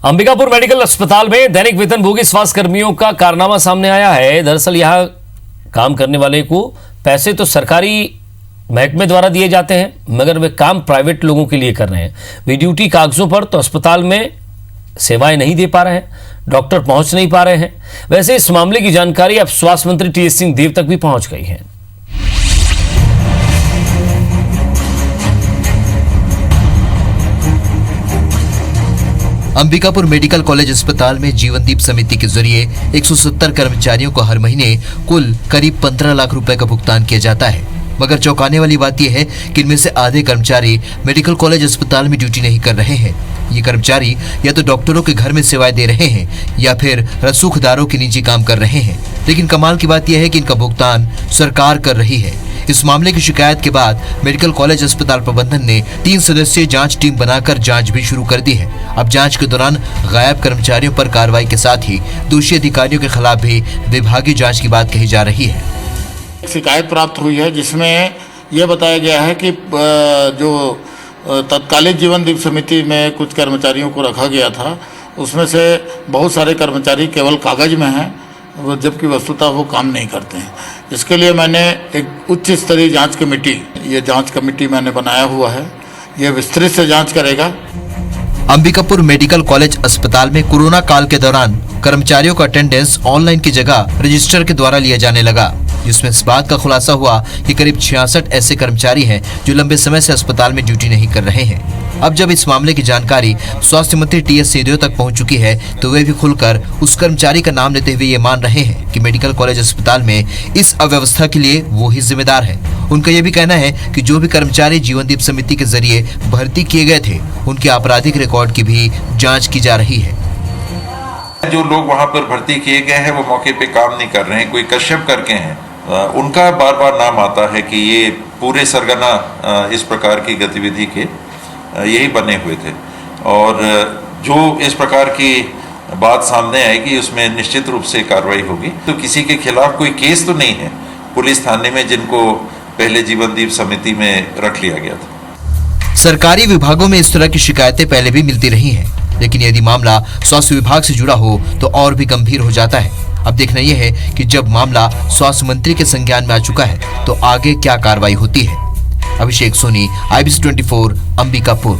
Ambikapur medical अस्पताल में दैनिक वेतनभोगी स्वास्थ्य कर्मियों का कारनामा सामने आया है। दरअसल यहां काम करने वाले को पैसे तो सरकारी महकमे द्वारा दिए जाते हैं, मगर वे काम प्राइवेट लोगों के लिए कर रहे हैं। वे ड्यूटी कागजों पर तो अस्पताल में सेवाएं नहीं दे पा रहे हैं, डॉक्टर पहुंच नहीं पा रहे हैं। वैसे इस मामले की जानकारी अब स्वास्थ्य मंत्री टीएस सिंहदेव तक भी पहुंच गई है। अंबिकापुर मेडिकल कॉलेज अस्पताल में जीवनदीप समिति के जरिए 170 कर्मचारियों को हर महीने कुल करीब 15 लाख रुपए का भुगतान किया जाता है। मगर चौंकाने वाली बात यह है कि इनमें से आधे कर्मचारी मेडिकल कॉलेज अस्पताल में ड्यूटी नहीं कर रहे हैं। ये कर्मचारी या तो डॉक्टरों के घर में सेवाएं दे रहे हैं या फिर रसूखदारों के निजी काम कर रहे हैं। लेकिन कमाल की बात यह है कि इनका भुगतान सरकार कर रही है। इस मामले की शिकायत के बाद मेडिकल कॉलेज अस्पताल प्रबंधन ने 3 सदस्यीय जांच टीम बनाकर जांच भी शुरू कर दी है। अब जांच के दौरान गायब कर्मचारियों पर कार्रवाई के साथ ही दोषी अधिकारियों के खिलाफ भी विभागीय जांच की बात कही जा रही है। शिकायत प्राप्त हुई है जिसमें यह बताया गया है कि जो तत्कालीन जीवनदीप समिति में कुछ कर्मचारियों को रखा गया था, उसमें से बहुत सारे कर्मचारी केवल कागज में हैं, जबकि वस्तुतः वो काम नहीं करते हैं। इसके लिए मैंने एक उच्च स्तरीय जांच कमेटी, ये जांच कमेटी मैंने बनाया हुआ है, ये विस्तृत से जांच करेगा। अंबिकापुर मेडिकल कॉलेज अस्पताल में कोरोना काल के दौरान कर्मचारियों का अटेंडेंस ऑनलाइन की जगह रजिस्टर के द्वारा लिया जाने लगा, जिसमें इस बात का खुलासा हुआ कि करीब 66 ऐसे कर्मचारी हैं जो लंबे समय से अस्पताल में ड्यूटी नहीं कर रहे हैं। अब जब इस मामले की जानकारी स्वास्थ्य मंत्री टीएस सिंहदेव तक पहुंच चुकी है, तो वे भी खुलकर उस कर्मचारी का नाम लेते हुए ये मान रहे हैं कि मेडिकल कॉलेज अस्पताल में इस अव्यवस्था के लिए वो ही जिम्मेदार है। उनका ये भी कहना है कि जो भी कर्मचारी जीवनदीप समिति के जरिए भर्ती किए गए थे, उनके आपराधिक रिकॉर्ड की भी जाँच की जा रही है। जो लोग वहाँ पर भर्ती किए गए हैं वो मौके पे काम नहीं कर रहे हैं, कोई कश्यप करके हैं, उनका बार बार नाम आता है कि ये पूरे सरगना इस प्रकार की गतिविधि के यही बने हुए थे। और जो इस प्रकार की बात सामने आएगी उसमें निश्चित रूप से कार्रवाई होगी। तो किसी के खिलाफ कोई केस तो नहीं है पुलिस थाने में जिनको पहले जीवनदीप समिति में रख लिया गया था। सरकारी विभागों में इस तरह की शिकायतें पहले भी मिलती रही हैं, लेकिन यदि मामला स्वास्थ्य विभाग से जुड़ा हो तो और भी गंभीर हो जाता है। अब देखना यह है कि जब मामला स्वास्थ्य मंत्री के संज्ञान में आ चुका है तो आगे क्या कार्रवाई होती है। अभिषेक सोनी, IBC 24, अंबिकापुर।